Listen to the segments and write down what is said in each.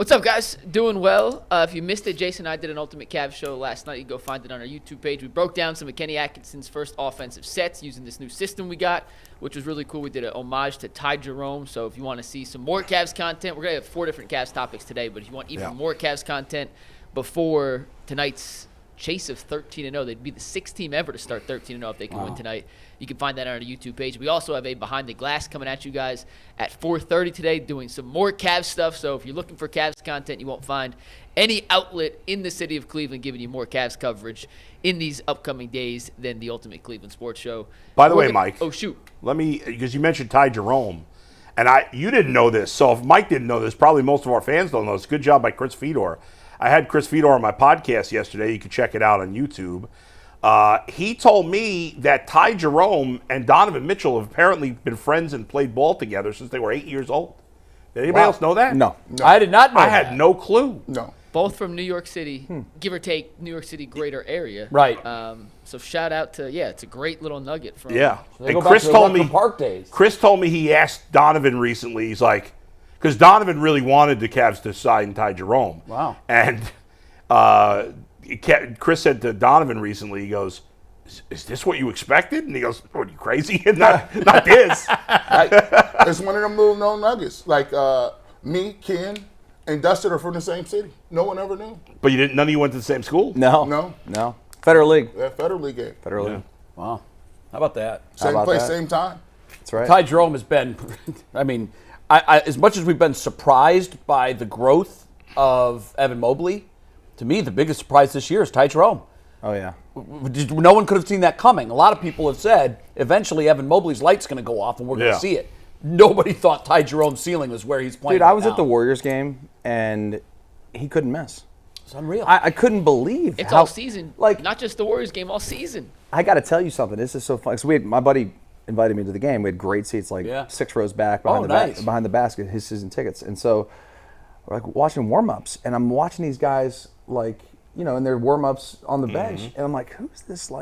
What's up, guys? Doing well. If you missed it, Jason and I did an Ultimate Cavs show last night. You can go find it on our YouTube page. We broke down some of Kenny Atkinson's first offensive sets using this new system we got, which was really cool. We did an homage to Ty Jerome. So if you want to see some more Cavs content, we're going to have 4 different Cavs topics today. But if you want even more Cavs content before tonight's chase of 13-0, they'd be the 6th team ever to start 13-0 if they can win tonight. You can find that on our YouTube page. We also have a Behind the Glass coming at you guys at 4:30 today, doing some more Cavs stuff. So if you're looking for Cavs content, you won't find any outlet in the city of Cleveland giving you more Cavs coverage in these upcoming days than the Ultimate Cleveland Sports Show. By the way, Mike. Oh, shoot. Because you mentioned Ty Jerome, and you didn't know this. So if Mike didn't know this, probably most of our fans don't know this. Good job by Chris Fedor. I had Chris Fedor on my podcast yesterday. You can check it out on YouTube. He told me that Ty Jerome and Donovan Mitchell have apparently been friends and played ball together since they were 8 years old. Did anybody else know that? No. I did not know I had no clue. No. Both from New York City, give or take New York City greater area. Right. So shout out to, it's a great little nugget from. Yeah. They And go back to the Park days. Chris told me he asked Donovan recently, he's like, because Donovan really wanted the Cavs to sign Ty Jerome. Wow. And Chris said to Donovan recently, he goes, is this what you expected? And he goes, what, are you crazy? not this. It's one of them little known nuggets. Like me, Ken, and Dustin are from the same city. No one ever knew. But none of you went to the same school? No. Federal League. That Federal League game. Federal League. Wow. How about that? Same place, same time. That's right. Ty Jerome has been, I mean, I as much as we've been surprised by the growth of Evan Mobley, to me, the biggest surprise this year is Ty Jerome. Oh, yeah. No one could have seen that coming. A lot of people have said eventually Evan Mobley's light's going to go off and we're going to see it. Nobody thought Ty Jerome's ceiling was where he's playing. Dude, I was at the Warriors game and he couldn't miss. It's unreal. I couldn't believe It's how, all season. Not just the Warriors game, all season. I got to tell you something. This is so fun. So my buddy invited me to the game. We had great seats, 6 rows back behind behind the basket, his season tickets. And so we're watching warm-ups, and I'm watching these guys in their warm-ups on the bench, and I'm like, who's this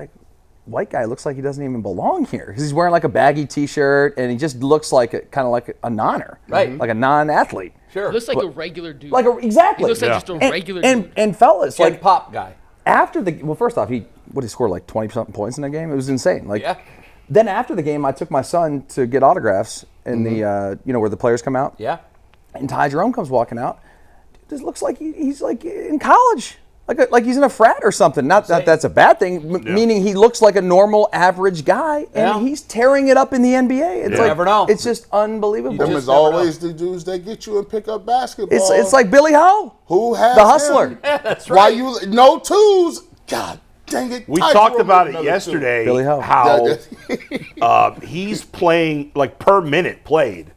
white guy? Looks like he doesn't even belong here because he's wearing a baggy T-shirt, and he just looks like kind of like a nonner, right? Like a non-athlete. Sure, he looks like a regular dude. Exactly. He looks like just a regular dude. And fellas, pop guy. After first off, he scored 20-something points in that game. It was insane. Then after the game, I took my son to get autographs in the where the players come out. Yeah. And Ty Jerome comes walking out. Dude, this looks like he's in college, like he's in a frat or something. Not that that's a bad thing, meaning he looks like a normal, average guy, and he's tearing it up in the NBA. It's you never know. It's just unbelievable. Them is always the dudes that get you and pick up basketball. It's like Billy Ho, who has the hustler. him? Yeah, that's Why right. no twos? God dang it! We Ty talked Jerome about with it another yesterday, Billy Ho. how he's playing, per minute played,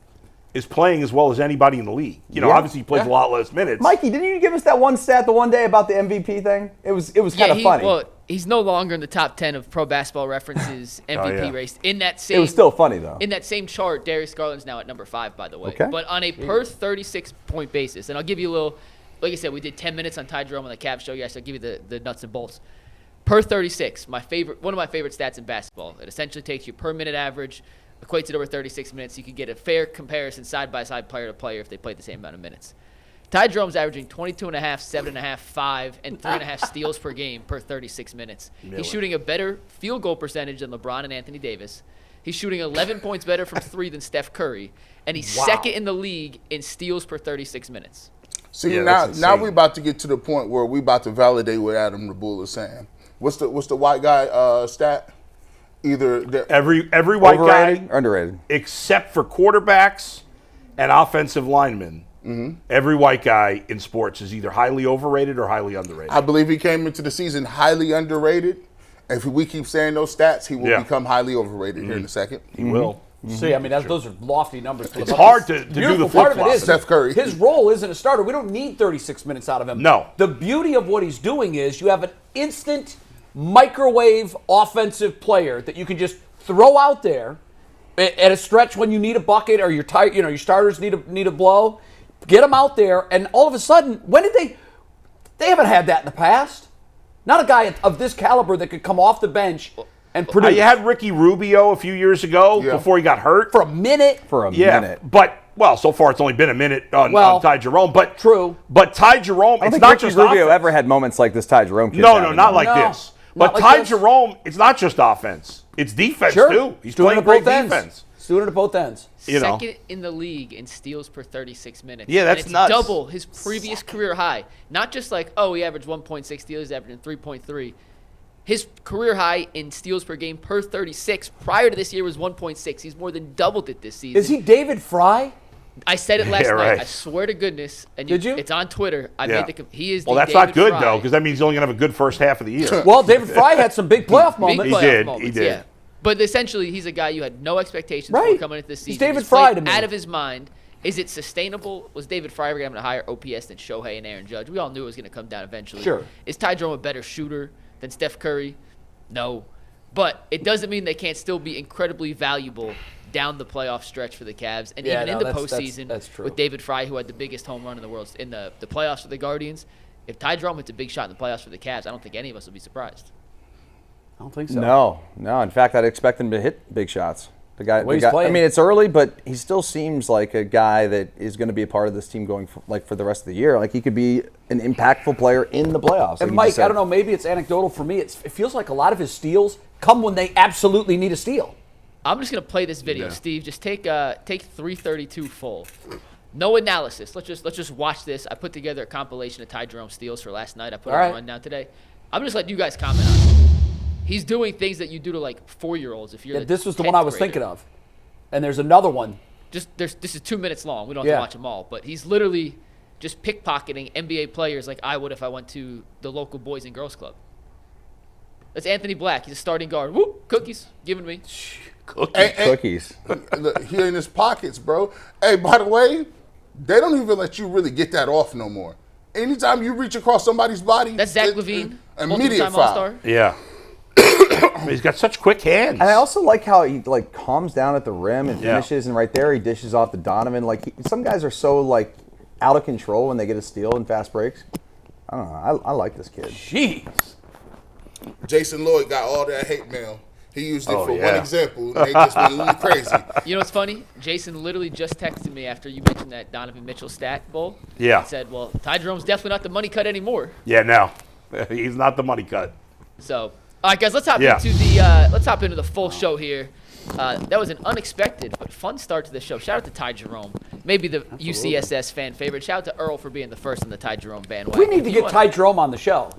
is playing as well as anybody in the league. Obviously he plays a lot less minutes. Mikey, didn't you give us that one stat the one day about the MVP thing? It was kind of funny. Well, he's no longer in the top 10 of Pro Basketball Reference's MVP race. In that same, it was still funny though. In that same chart, Darius Garland's now at number 5, by the way. Okay. But on a per 36-point basis, and I'll give you a little. Like I said, we did 10 minutes on Ty Jerome on the Cavs show yesterday. I'll give you the nuts and bolts. Per 36, one of my favorite stats in basketball. It essentially takes your per minute average, equates it over 36 minutes. You can get a fair comparison side by side, player to player, if they play the same amount of minutes. Ty Jerome's averaging 22.5, 7.5, 5, and 3.5 steals per game per 36 minutes. He's shooting a better field goal percentage than LeBron and Anthony Davis. He's shooting 11 points better from 3 than Steph Curry, and he's second in the league in steals per 36 minutes. See, now we're about to get to the point where we're about to validate what Adam Rabul is saying. What's the white guy stat? Either every white overrated guy or underrated, except for quarterbacks and offensive linemen. Every white guy in sports is either highly overrated or highly underrated. I believe he came into the season highly underrated. If we keep saying those stats, he will become highly overrated here in a second. He will. See, I mean, those are lofty numbers. It's hard to do the part of it flip-flop. is Steph Curry. His role isn't a starter. We don't need 36 minutes out of him. No. The beauty of what he's doing is you have an instant microwave offensive player that you can just throw out there at a stretch when you need a bucket or your starters need a blow. Get them out there, and all of a sudden, when did they haven't had that in the past. Not a guy of this caliber that could come off the bench and produce. You had Ricky Rubio a few years ago before he got hurt. For a minute. For a minute. But Well, so far it's only been a minute on Ty Jerome, but true. But Ty Jerome, I don't it's think not Ricky just Rubio offense. ever had moments like this Ty Jerome kid. No, not like this. But like Ty this. Jerome, it's not just offense; it's defense Sure. too. He's doing playing it great both ends. defense. He's doing it at both ends. Second in the league in steals per 36 minutes. Yeah, that's and it's nuts. double his previous career high. Not just like, he averaged 1.6 steals, he's averaging 3.3. His career high in steals per game per 36 prior to this year was 1.6. He's more than doubled it this season. Is he David Fry? I said it last Yeah, night. right. I swear to goodness. And Did you? It's on Twitter. He is. Well, the that's David not good Fry. though, because that means he's only gonna have a good first half of the year. Well, David Fry had some big playoff Big moments. playoff did, moments, he did. Yeah. But essentially, he's a guy you had no expectations Right. for coming into this season. He's David He's Fry played to me. out of his mind. Is it sustainable? Was David Fry ever going to have a higher OPS than Shohei and Aaron Judge? We all knew it was going to come down eventually. Sure. Is Ty Jerome a better shooter than Steph Curry? No. But it doesn't mean they can't still be incredibly valuable down the playoff stretch for the Cavs. And even in the postseason that's true. with David Fry, who had the biggest home run in the world in the playoffs for the Guardians, if Ty Jerome hits a big shot in the playoffs for the Cavs, I don't think any of us will be surprised. I don't think so. No. In fact, I'd expect him to hit big shots. The guy. He's playing. I mean, it's early, but he still seems like a guy that is going to be a part of this team going for the rest of the year. Like he could be an impactful player in the playoffs. And Mike, I don't know, maybe it's anecdotal for me. It feels like a lot of his steals come when they absolutely need a steal. I'm just gonna play this video, Steve. Just take 332 full. No analysis. Let's just watch this. I put together a compilation of Ty Jerome steals for last night. I put it on the rundown today. I'm just letting you guys comment on it. He's doing things that you do to like 4-year-olds. If you're This was the one I was thinking of. And there's another one. This is 2 minutes long. We don't have to watch them all. But he's literally just pickpocketing NBA players like I would if I went to the local Boys and Girls Club. That's Anthony Black. He's a starting guard. Whoop, cookies giving me. Cookies. Look, he in his pockets, bro. Hey, by the way, they don't even let you really get that off no more. Anytime you reach across somebody's body, That's Zach LaVine, immediate multiple-time foul. All-Star. Yeah. He's got such quick hands. And I also like how he like calms down at the rim and finishes, and right there he dishes off to Donovan. Like some guys are so like out of control when they get a steal in fast breaks. I don't know. I like this kid. Jeez. Jason Lloyd got all that hate mail. He used it for yeah. one example, and they just went a little crazy. You know what's funny? Jason literally just texted me after you mentioned that Donovan Mitchell stat bowl. Yeah. He said, well, Ty Jerome's definitely not the money cut anymore. Yeah, no. He's not the money cut. So, all right, guys, let's hop into the full show here. That was an unexpected but fun start to the show. Shout out to Ty Jerome, maybe the UCSS fan favorite. Shout out to Earl for being the first on the Ty Jerome bandwagon. We need to get Ty Jerome on the show.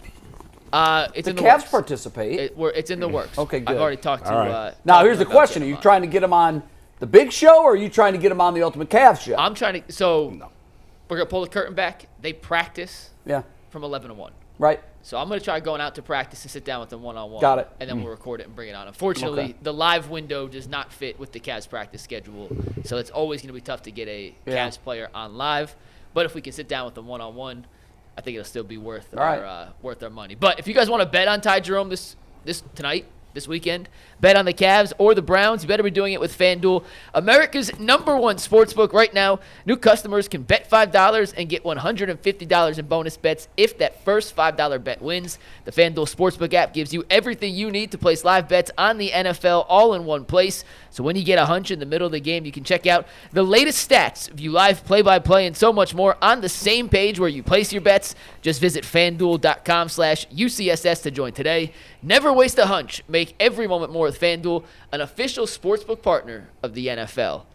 It's The in the Cavs works. participate. It's in the works. Okay, good. I've already talked to. right. Now, here's the about question. Are getting you him on. trying to get him on the big show, or are you trying to get him on the Ultimate Cavs show? I'm trying to. So we're gonna pull the curtain back. They practice Yeah. from 11 to 1. Right. So I'm going to try going out to practice and sit down with them one-on-one. Got it. And then we'll record it and bring it on. Unfortunately, the live window does not fit with the Cavs practice schedule, so it's always going to be tough to get a Cavs player on live. But if we can sit down with them one-on-one, I think it'll still be worth our money. But if you guys want to bet on Ty Jerome this weekend, bet on the Cavs or the Browns, you better be doing it with FanDuel, America's #1 sportsbook right now. New customers can bet $5 and get $150 in bonus bets if that first $5 bet wins. The FanDuel Sportsbook app gives you everything you need to place live bets on the NFL all in one place. So when you get a hunch in the middle of the game, you can check out the latest stats, view live play-by-play, and so much more on the same page where you place your bets. Just visit FanDuel.com/UCSS to join today. Never waste a hunch. Make every moment more with FanDuel, an official sportsbook partner of the NFL.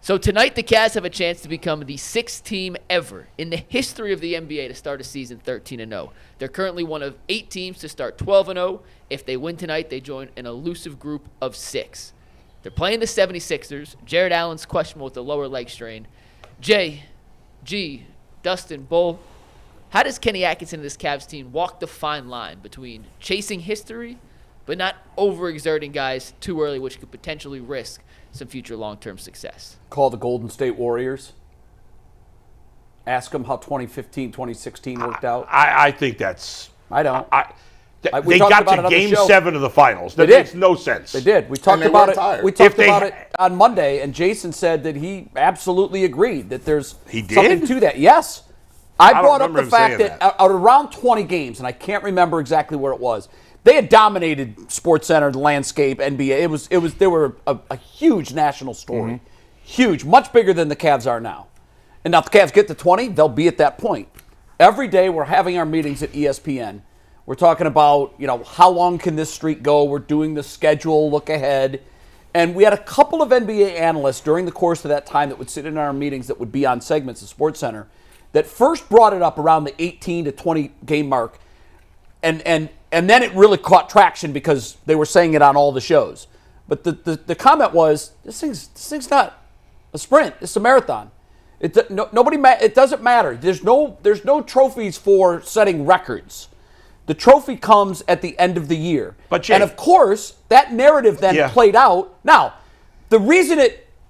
So tonight, the Cavs have a chance to become the 6th team ever in the history of the NBA to start a season 13-0. They're currently one of 8 teams to start 12-0. If they win tonight, they join an elusive group of 6. They're playing the 76ers. Jared Allen's questionable with the lower leg strain. Jay, G, Dustin, Bull, how does Kenny Atkinson and this Cavs team walk the fine line between chasing history but not overexerting guys too early, which could potentially risk some future long-term success? Call the Golden State Warriors. Ask them how 2015, 2016 worked out. I think that's. I don't. They got to Game 7 of the finals. That makes no sense. They did. We talked they about weren't it. tired. We talked about it on Monday, and Jason said that he absolutely agreed that there's something to that. Yes. I brought up the fact that out around 20 games, and I can't remember exactly where it was, they had dominated SportsCenter, the landscape, NBA. They were a huge national story. Huge, much bigger than the Cavs are now. And now if the Cavs get to 20, they'll be at that point. Every day we're having our meetings at ESPN. We're talking about, how long can this streak go? We're doing the schedule, look ahead. And we had a couple of NBA analysts during the course of that time that would sit in our meetings that would be on segments of SportsCenter that first brought it up around the 18 to 20 game mark. And then it really caught traction because they were saying it on all the shows. But the comment was, this thing's not a sprint. It's a marathon. It doesn't matter. There's no trophies for setting records. The trophy comes at the end of the year. But Jay, and of course, that narrative then played out. Now, the reason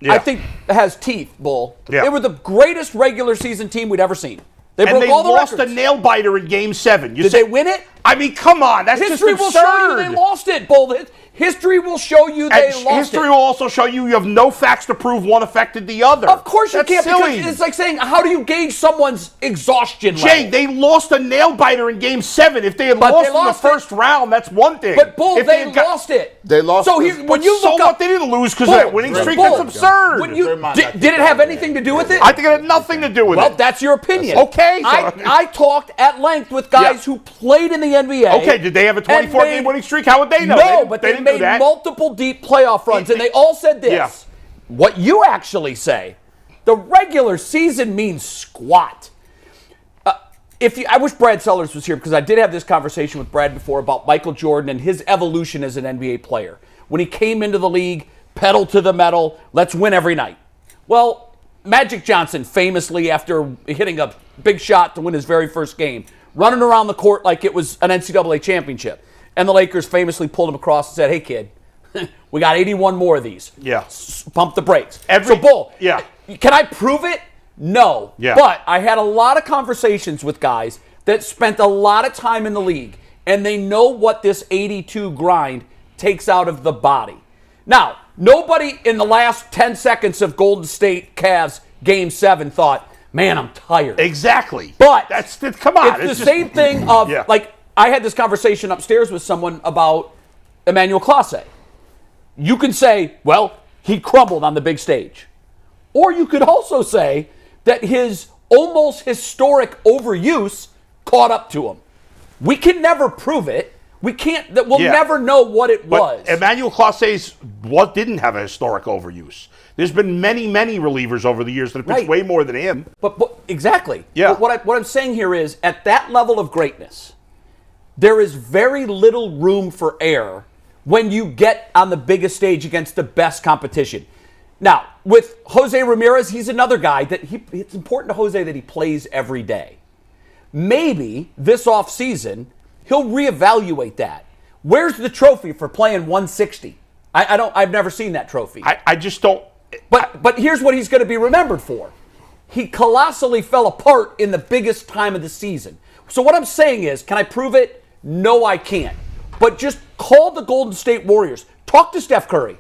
I think has teeth, Bull, they were the greatest regular season team we'd ever seen. They broke all the records. They lost a nail biter in Game 7. Did they win it? I mean, come on. That's just absurd. History will show you they lost it, Bull. History will show you they lost it. History will also show you have no facts to prove one affected the other. Of course you can't. Silly. Because it's like saying, how do you gauge someone's exhaustion level? They lost a nail biter in Game 7. If they had lost in the first round, that's one thing. But Bull, they lost it. They lost. So when you look up, they didn't lose because of that winning streak. That's absurd. Did it have anything to do with it? I think it had nothing to do with it. Well, that's your opinion. Okay. I talked at length with guys who played in the NBA. Okay. Did they have a 24-game winning streak? How would they know? No, but they made multiple deep playoff runs, and they all said this. Yeah. What you actually say, the regular season means squat. I wish Brad Sellers was here because I did have this conversation with Brad before about Michael Jordan and his evolution as an NBA player. When he came into the league, pedal to the metal, let's win every night. Well, Magic Johnson famously, after hitting a big shot to win his very first game, running around the court like it was an NCAA championship. And the Lakers famously pulled him across and said, hey, kid, we got 81 more of these. Yeah. Pump the brakes. Bull. Yeah. Can I prove it? No. Yeah. But I had a lot of conversations with guys that spent a lot of time in the league, and they know what this 82 grind takes out of the body. Now, nobody in the last 10 seconds of Golden State Cavs Game 7 thought, man, I'm tired. Exactly. But come on. It's the same thing of, like, I had this conversation upstairs with someone about Emmanuel Clase. You can say, well, he crumbled on the big stage. Or you could also say that his almost historic overuse caught up to him. We can never prove it. We'll never know what it was. Emmanuel Clase didn't have a historic overuse. There's been many, many relievers over the years that have pitched way more than him. But exactly. Yeah. But what I'm saying here is, at that level of greatness, there is very little room for error when you get on the biggest stage against the best competition. Now, with Jose Ramirez, he's another guy that it's important to Jose that he plays every day. Maybe this offseason, he'll reevaluate that. Where's the trophy for playing 160? I've never seen that trophy. I just don't. But here's what he's going to be remembered for. He colossally fell apart in the biggest time of the season. So what I'm saying is, can I prove it? No, I can't. But just call the Golden State Warriors. Talk to Steph Curry.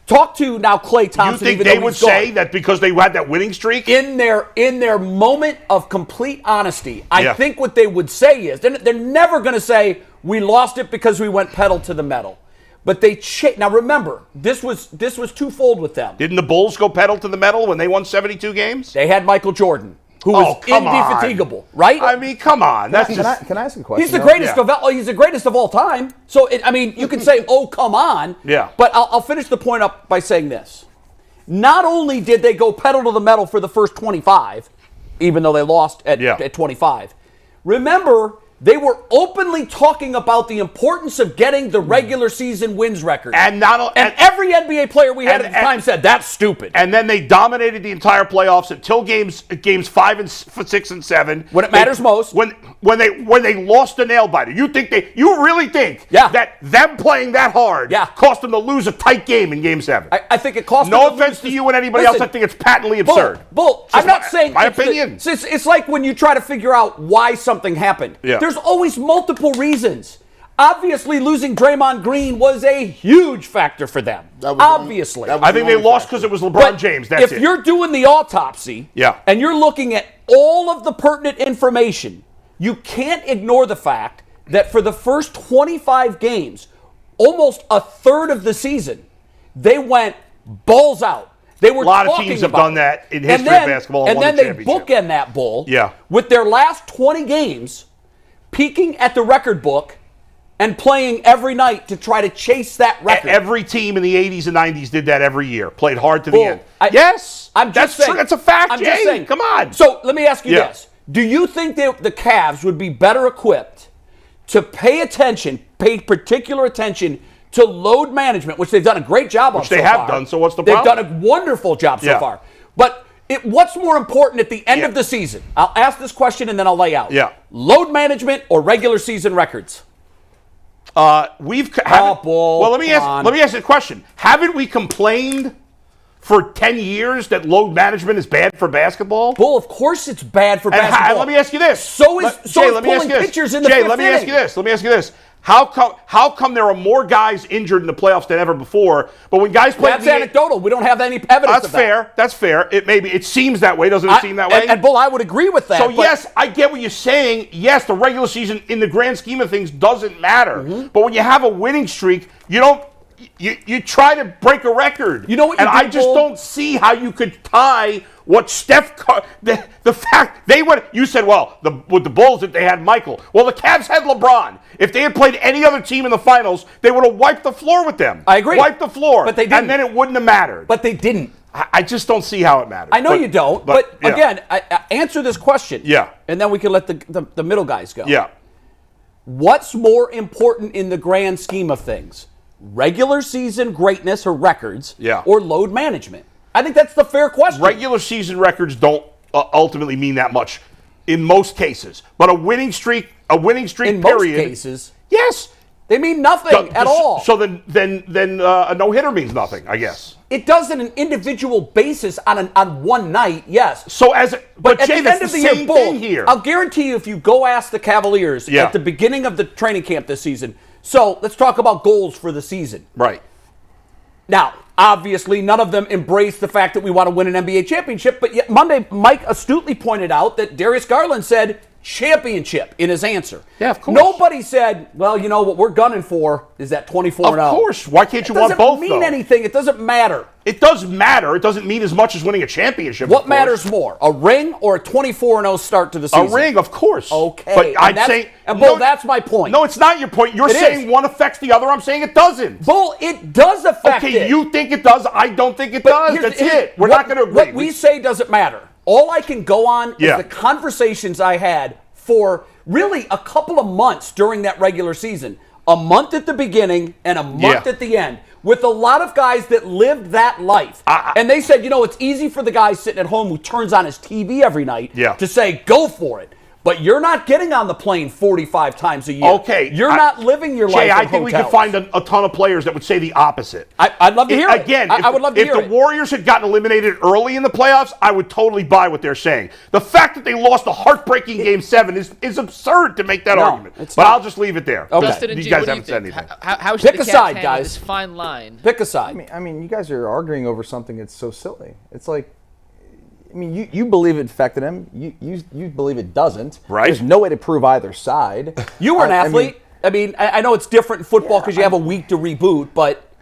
Talk to now Klay Thompson. You think they would say that because they had that winning streak? In their moment of complete honesty, I think what they would say is, they're never going to say, we lost it because we went pedal to the metal. But now remember, this was twofold with them. Didn't the Bulls go pedal to the metal when they won 72 games? They had Michael Jordan, who was indefatigable, right? I mean, come on. Can I ask a question? He's the greatest he's the greatest of all time. So you can say, "Oh, come on." Yeah. But I'll finish the point up by saying this: not only did they go pedal to the metal for the first 25, even though they lost at 25. Remember, they were openly talking about the importance of getting the regular season wins record. And every NBA player we had at the time said, that's stupid. And then they dominated the entire playoffs until games 5 and 6 and 7. When it matters most. When they lost a nail biter. You really think that them playing that hard cost them to lose a tight game in Game 7? I think it cost them. No offense to you and anybody else, I think it's patently absurd. Bull, I'm not saying my opinion. It's like when you try to figure out why something happened. Yeah. There's always multiple reasons. Obviously, losing Draymond Green was a huge factor for them. Obviously. I think they lost because it was LeBron James. That's it. If you're doing the autopsy and you're looking at all of the pertinent information, you can't ignore the fact that for the first 25 games, almost a third of the season, they went balls out. They were a lot of talking teams have about done that in history of basketball and And won then the they championship. bookend that bowl Yeah. with their last 20 games peaking at the record book and playing every night to try to chase that record. Every team in the 80s and 90s did that every year. Played hard to the Well, end. Yes. I'm just that's saying. True. That's a fact, I'm Jay. just saying. Come on. So let me ask you Yeah. this. Do you think that the Cavs would be better equipped to pay particular attention to load management, which they've done a great job of so far? Which they have done, so what's the They've problem? done a wonderful job so Yeah. far. But what's more important at the end of the season? I'll ask this question and then I'll lay out. Yeah. Load management or regular season records? Well, let me ask you a question. Haven't we complained for 10 years that load management is bad for basketball? Bull, of course it's bad for And basketball. let me ask you this. So is pulling pitchers in the fifth Let me ask you this. How come there are more guys injured in the playoffs than ever before? But when guys play, that's anecdotal. We don't have any evidence of that. That's fair. It seems that way. Doesn't it seem that way? And Bull, I would agree with that. So yes, I get what you're saying. Yes, the regular season in the grand scheme of things doesn't matter. Mm-hmm. But when you have a winning streak, you don't. You try to break a record. You know what? And I just don't see how you could tie what the fact they went. You said, well, with the Bulls that they had Michael. Well, the Cavs had LeBron. If they had played any other team in the finals, they would have wiped the floor with them. I agree. Wiped the floor. But they didn't. And then it wouldn't have mattered. But they didn't. I just don't see how it matters. I know you don't. But yeah. again, answer this question. Yeah. And then we can let the middle guys go. Yeah. What's more important in the grand scheme of things? Regular season greatness or records, or load management? I think that's the fair question. Regular season records don't ultimately mean that much in most cases, but a winning streak in period. most cases, yes, they mean nothing at all. So then a no hitter means nothing, I guess. It does on an individual basis on one night, yes. So but at Jay, the end of the year, Bull, here. I'll guarantee you, if you go ask the Cavaliers at the beginning of the training camp this season. So let's talk about goals for the season. Right. Now, obviously, none of them embrace the fact that we want to win an NBA championship, but yet Monday, Mike astutely pointed out that Darius Garland said championship in his answer. Yeah, of course. Nobody said, well, you know, what we're gunning for is that 24-0. Of course. Why can't you want both, It doesn't mean anything. It doesn't matter. It does matter. It doesn't mean as much as winning a championship. What matters more, a ring or a 24-0 start to the season? A ring, of course. Okay. But I'd say... Bull, that's my point. No, it's not your point. You're saying one affects the other. I'm saying it doesn't. Bull, it does affect it. Okay, you think it does. I don't think it does. That's it. We're not going to agree. What we say doesn't matter. All I can go on is the conversations I had for really a couple of months during that regular season. A month at the beginning and a month at the end. With a lot of guys that lived that life. And they said, you know, it's easy for the guy sitting at home who turns on his TV every night to say, go for it. But you're not getting on the plane 45 times a year. Okay. You're not living your life Jay, in I think we could find a ton of players that would say the opposite. I'd love to hear it. Again, I would love to hear it. If the Warriors had gotten eliminated early in the playoffs, I would totally buy what they're saying. The fact that they lost a heartbreaking Game 7 is absurd to make that argument. But I'll just leave it there. Okay. Justin and These G, guys what do haven't you said think? anything. How should Pick the a Cavs side, handle guys. this fine line? Pick a side. I mean, you guys are arguing over something that's so silly. It's like, I mean, you believe it affected him. You believe it doesn't. Right. There's no way to prove either side. You were an athlete. I know it's different in football because you have a week to reboot, but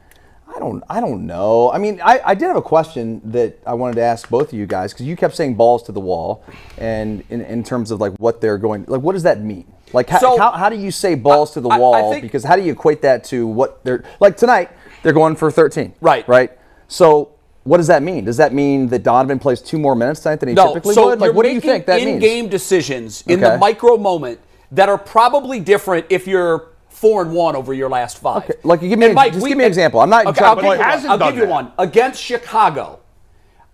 I don't know. I mean, I did have a question that I wanted to ask both of you guys because you kept saying balls to the wall, and in terms of like what they're going, like what does that mean? Like how do you say balls to the wall? Because how do you equate that to what they're like tonight? They're going for 13. Right. So what does that mean? Does that mean that Donovan plays 2 more minutes tonight than he typically would? Like, what do you think that means? In-game decisions in the micro moment that are probably different if you're 4-1 over your last 5. Okay. Like, give me an example. I'm not. I'll give you one. Against Chicago,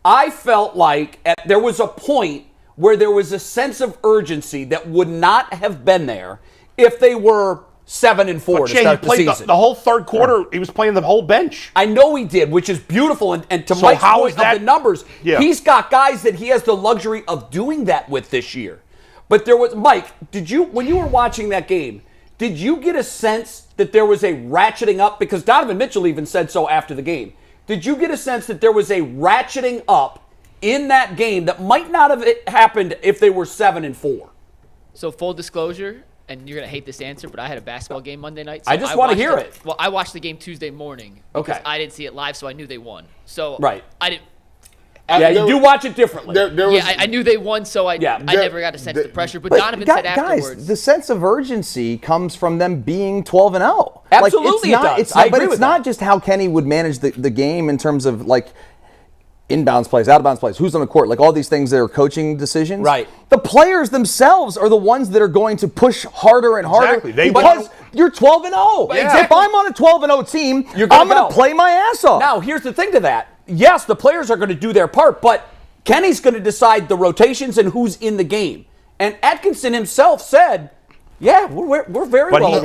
I felt like there was a point where there was a sense of urgency that would not have been there if they were 7-4 to start the season. The whole third quarter, he was playing the whole bench. I know he did, which is beautiful. And to Mike's point of the numbers, he's got guys that he has the luxury of doing that with this year. But there was, Mike, when you were watching that game, did you get a sense that there was a ratcheting up? Because Donovan Mitchell even said so after the game. Did you get a sense that there was a ratcheting up in that game that might not have happened if they were 7-4? So full disclosure, and you're going to hate this answer, but I had a basketball game Monday night. So I just want to hear it. Well, I watched the game Tuesday morning because I didn't see it live, so I knew they won. So Yeah, you do watch it differently. I knew they won, so I never got a sense of the pressure. But Donovan said afterwards. Guys, the sense of urgency comes from them being 12-0. Absolutely, it does. But it's not just how Kenny would manage the game in terms of inbounds plays, out-of-bounds plays, who's on the court, all these things that are coaching decisions. Right. The players themselves are the ones that are going to push harder and harder because you're 12-0. Exactly. If I'm on a 12-0 team, I'm going to play my ass off. Now, here's the thing to that. Yes, the players are going to do their part, but Kenny's going to decide the rotations and who's in the game. And Atkinson himself said, yeah, we're very but well.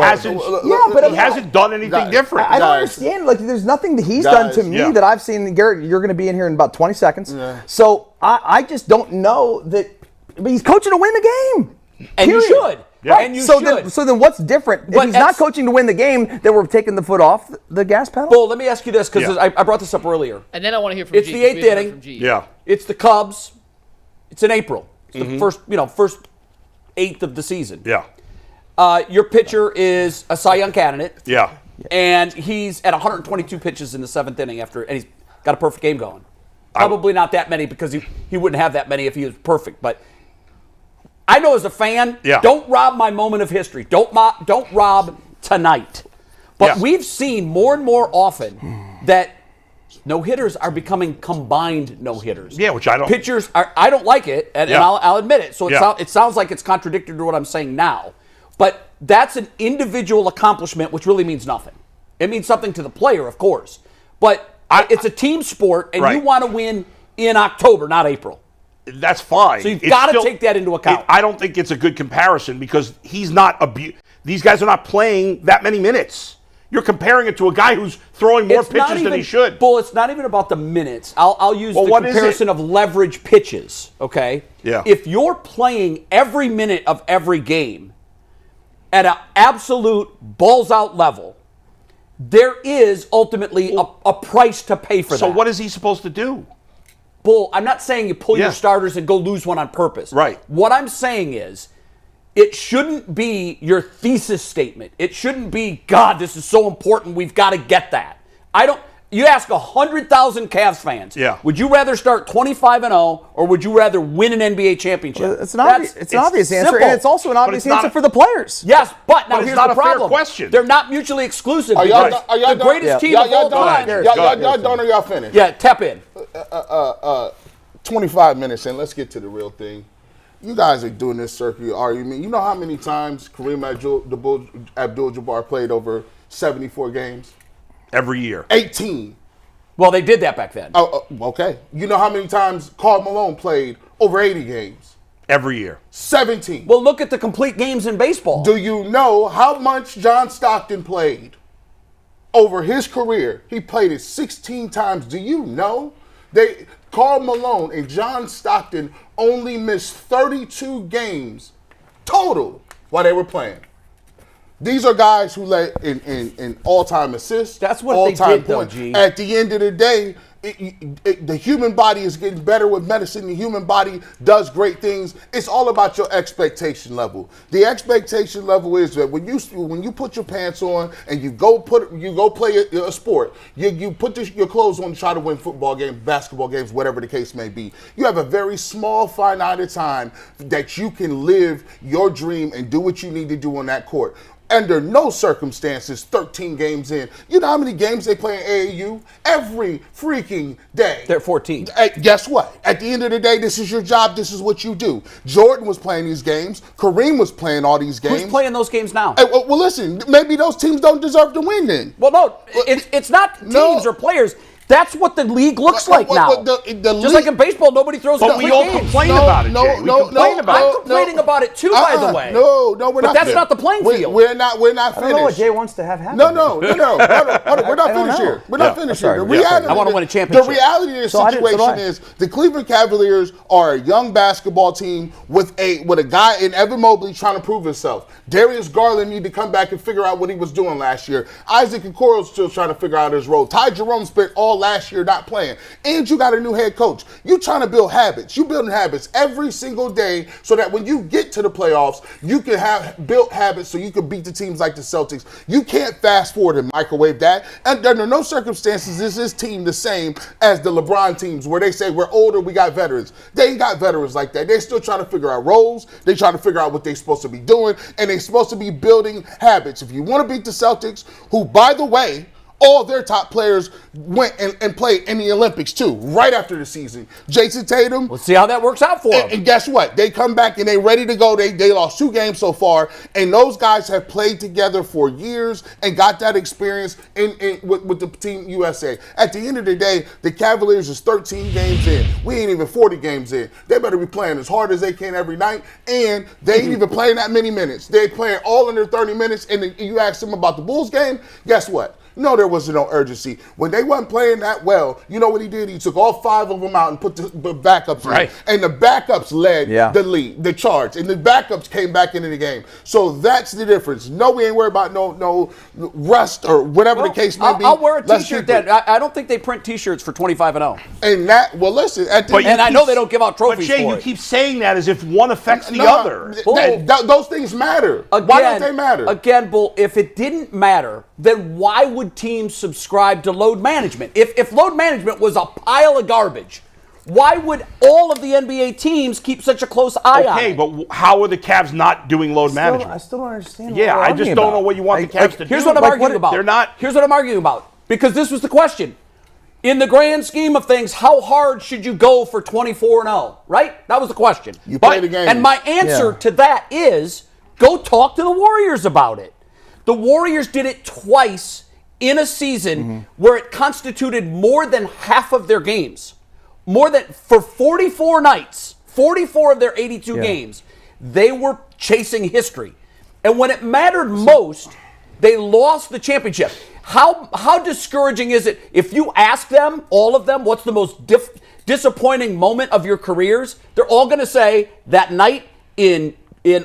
He hasn't done anything different. I don't understand. There's nothing that he's done to me that I've seen. Garrett, you're going to be in here in about 20 seconds. Yeah. So I just don't know that. But he's coaching to win the game. And you should. Yeah. And you should. So then what's different? If he's not coaching to win the game, then we're taking the foot off the gas pedal? Well, let me ask you this, because I brought this up earlier. And then I want to hear from It's G. the 8th inning. Yeah. It's the Cubs. It's in April. It's the first 8th of the season. Yeah. Your pitcher is a Cy Young candidate. Yeah. And he's at 122 pitches in the 7th inning and he's got a perfect game going. Probably not that many because he wouldn't have that many if he was perfect. But I know as a fan, don't rob my moment of history. Don't rob tonight. But we've seen more and more often that no-hitters are becoming combined no-hitters. Yeah, which I don't. Pitchers I don't like it, and I'll admit it. So it sounds like it's contradictory to what I'm saying now. But that's an individual accomplishment, which really means nothing. It means something to the player, of course. But it's a team sport, and you want to win in October, not April. That's fine. So you've got to take that into account. I don't think it's a good comparison because he's not these guys are not playing that many minutes. You're comparing it to a guy who's throwing more pitches than he should. Bull, it's not even about the minutes. I'll use the comparison of leverage pitches, okay? Yeah. If you're playing every minute of every game at an absolute balls-out level, there is ultimately a price to pay for that. So what is he supposed to do? Bull, I'm not saying you pull your starters and go lose one on purpose. Right. What I'm saying is it shouldn't be your thesis statement. It shouldn't be, God, this is so important, we've got to get that. You ask 100,000 Cavs fans, would you rather start 25-0 or would you rather win an NBA championship? Well, it's an obvious answer, and it's also an obvious answer for the players. Yes, but now here's the problem. Fair question. They're not mutually exclusive. Are y'all the greatest team of all time. Y'all done or y'all finished? Yeah, tap in. 25 minutes in, let's get to the real thing. You guys are doing this circular argument. You know how many times Kareem Abdul-Jabbar played over 74 games? Every year. 18. Well, they did that back then. Okay. You know how many times Karl Malone played over 80 games? Every year. 17. Well, look at the complete games in baseball. Do you know how much John Stockton played over his career? He played it 16 times. Do you know? Karl Malone and John Stockton only missed 32 games total while they were playing. These are guys who led in all-time assists. That's what they did, though, G. At the end of the day, the human body is getting better with medicine. The human body does great things. It's all about your expectation level. The expectation level is that when you put your pants on and you go play a sport, you put your clothes on to try to win football games, basketball games, whatever the case may be. You have a very small, finite time that you can live your dream and do what you need to do on that court. Under no circumstances, 13 games in. You know how many games they play in AAU? Every freaking day. They're 14. Guess what? At the end of the day, this is your job. This is what you do. Jordan was playing these games. Kareem was playing all these games. Who's playing those games now? Well, listen, maybe those teams don't deserve to win then. Well, no, it's not teams or players. That's what the league looks like now. Just like in baseball, nobody throws but we all complain about it, Jay. I'm complaining about it too, by the way. No, we're not. But that's not the playing field. We're not finished. I don't know what Jay wants to have happen. No. Hold on. We're not finished here. We're not finished here. I want to win a championship. The reality of the situation is the Cleveland Cavaliers are a young basketball team with a guy in Evan Mobley trying to prove himself. Darius Garland need to come back and figure out what he was doing last year. Isaac Okoro's still trying to figure out his role. Ty Jerome spent all all last year not playing. And you got a new head coach. You trying to build habits. You building habits every single day so that when you get to the playoffs, you can have built habits so you can beat the teams like the Celtics. You can't fast forward and microwave that. And under no circumstances is this team the same as the LeBron teams where they say we're older, we got veterans. They ain't got veterans like that. They're still trying to figure out roles. They're trying to figure out what they're supposed to be doing, and they're supposed to be building habits. If you want to beat the Celtics, who, by the way, all their top players went and played in the Olympics too, right after the season. Jason Tatum. Let's see how that works out for them. And guess what? They come back and they ready to go. They lost 2 games so far, and those guys have played together for years and got that experience with the Team USA. At the end of the day, the Cavaliers is 13 games in. We ain't even 40 games in. They better be playing as hard as they can every night, and they ain't even playing that many minutes. They playing all under 30 minutes, and you ask them about the Bulls game, guess what? No, there was no urgency. When they weren't playing that well, you know what he did? He took all 5 of them out and put the backups in. And the backups led the charge. And the backups came back into the game. So that's the difference. No, we ain't worried about no rust or whatever the case may be. I'll wear a T-shirt then. I don't think they print T-shirts for 25-0. And that, well, listen. And I know they don't give out trophies But Jay, for you it. keep saying that as if one affects the other. Those things matter. Again, why don't they matter? Again, Bull, if it didn't matter, then why would teams subscribe to load management? If load management was a pile of garbage, why would all of the NBA teams keep such a close eye on it? Okay, but how are the Cavs not doing load management? I still don't understand. Yeah, I just don't know what you want the Cavs to do. Here's what I'm arguing about. They're not. Here's what I'm arguing about. Because this was the question. In the grand scheme of things, how hard should you go for 24-0? Right? That was the question. You play the game. And my answer to that is go talk to the Warriors about it. The Warriors did it twice in a season where it constituted more than half of their games. For 44 nights, 44 of their 82 games, they were chasing history. And when it mattered most, they lost the championship. How discouraging is it if you ask them, all of them, what's the most disappointing moment of your careers? They're all going to say that night in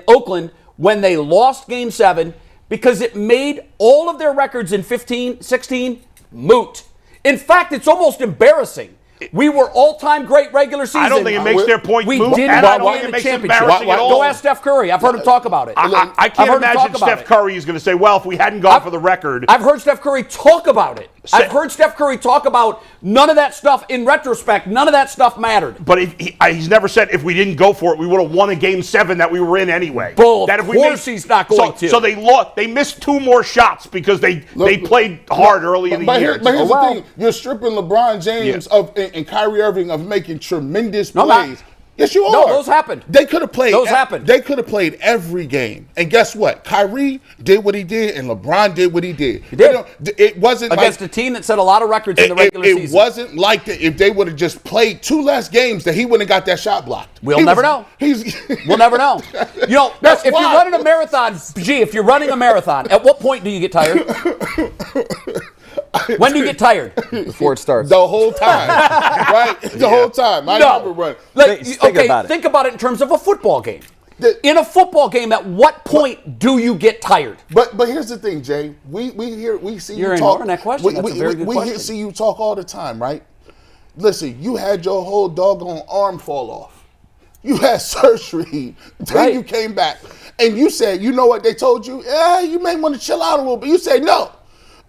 Oakland when they lost Game 7 because it made all of their records in 15, 16 moot. In fact, it's almost embarrassing. We were all-time great regular season. I don't think it makes their point we moot, didn't and I don't win think it the makes it championship. embarrassing at all. Go ask Steph Curry. I've heard him talk about it. I can't imagine Steph Curry is going to say, well, if we hadn't gone for the record. I've heard Steph Curry talk about it. I've heard Steph Curry talk about none of that stuff. In retrospect, none of that stuff mattered. But he's never said if we didn't go for it, we would have won a Game 7 that we were in anyway. Bull, of course he's not going to. So they lost. They missed 2 more shots because they played hard early in the year. But here's the thing. You're stripping LeBron James and Kyrie Irving of making tremendous plays. Yes, you are. No, those happened. They could have played. Those happened. They could have played every game. And guess what? Kyrie did what he did, and LeBron did what he did. He did. It wasn't against a team that set a lot of records in the regular season. It wasn't like that. If they would have just played 2 less games, that he wouldn't have got that shot blocked. We'll never know. We'll never know. You know, if you're running a marathon, if you're running a marathon, at what point do you get tired? When do you get tired? Before it starts. The whole time. Right? The whole time. I never run. Think about it in terms of a football game. In a football game, at what point do you get tired? But here's the thing, Jay. We see you talk. You're ignoring that question. That's a very good question. We see you talk all the time, right? Listen, you had your whole doggone arm fall off. You had surgery. Then you came back. And you said, you know what they told you? Yeah, you may want to chill out a little bit. You said, no.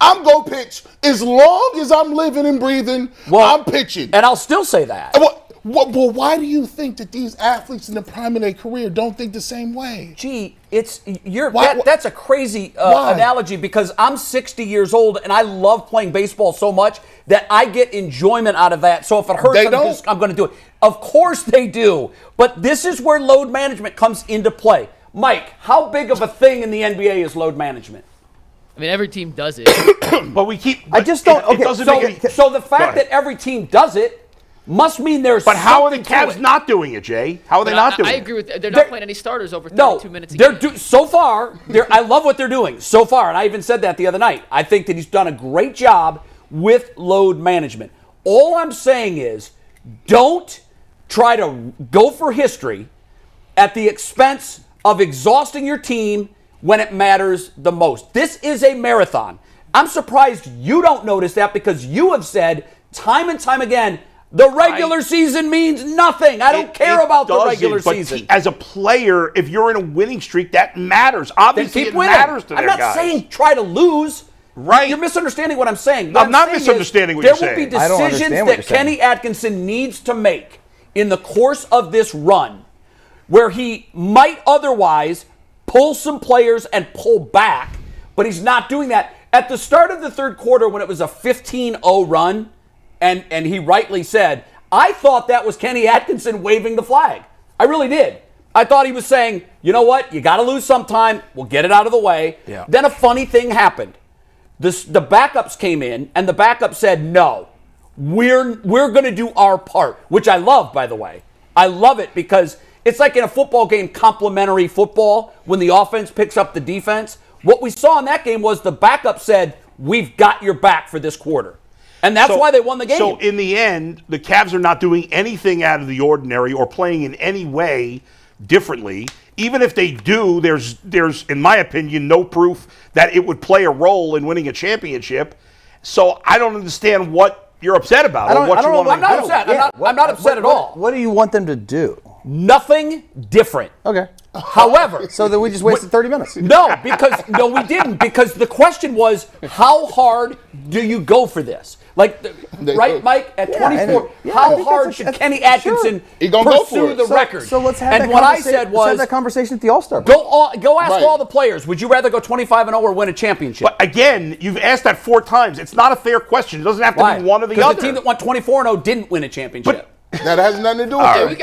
I'm going to pitch. As long as I'm living and breathing, I'm pitching. And I'll still say that. Well, why do you think that these athletes in the prime of their career don't think the same way? Gee, that's a crazy analogy because I'm 60 years old and I love playing baseball so much that I get enjoyment out of that. So if it hurts, I'm going to do it. Of course they do. But this is where load management comes into play. Mike, how big of a thing in the NBA is load management? I mean, every team does it. But we keep. I just don't. So the fact that every team does it must mean there's. But how are the Cavs not doing it, Jay? How are they not doing it? I agree with. They're not playing any starters over 32 minutes. So far, I love what they're doing so far, and I even said that the other night. I think that he's done a great job with load management. All I'm saying is, don't try to go for history at the expense of exhausting your team when it matters the most. This is a marathon. I'm surprised you don't notice that because you have said time and time again, the regular season means nothing. I don't care about the regular season. As a player, if you're in a winning streak, that matters. Obviously, it matters to their guys. I'm not saying try to lose. Right. You're misunderstanding what I'm saying. I'm not misunderstanding what you're saying. There will be decisions that Kenny Atkinson needs to make in the course of this run where he might otherwise pull some players and pull back, but he's not doing that. At the start of the third quarter, when it was a 15-0 run, and he rightly said, I thought that was Kenny Atkinson waving the flag. I really did. I thought he was saying, you know what? You got to lose sometime. We'll get it out of the way. Yeah. Then a funny thing happened. The backups came in, and the backup said, no, we're going to do our part, which I love, by the way. I love it because it's like in a football game, complementary football, when the offense picks up the defense. What we saw in that game was the backup said, we've got your back for this quarter. And that's why they won the game. So in the end, the Cavs are not doing anything out of the ordinary or playing in any way differently. Even if they do, there's in my opinion, no proof that it would play a role in winning a championship. So I don't understand what you're upset about or what you want to do. I'm not upset. I'm not upset at all. What do you want them to do? Nothing different. Okay. However, so then we just wasted 30 minutes. No, we didn't. Because the question was, how hard do you go for this? Like, right, Mike? At 24, how hard should Kenny Atkinson pursue the record? So let's have and that what I conversation. said was, let's have that conversation at the All-Star break. go ask all the players. Would you rather go 25-0 or win a championship? But again, you've asked that 4 times. It's not a fair question. It doesn't have to be one or the other. Because the team that won 24-0 didn't win a championship. That has nothing to do with it.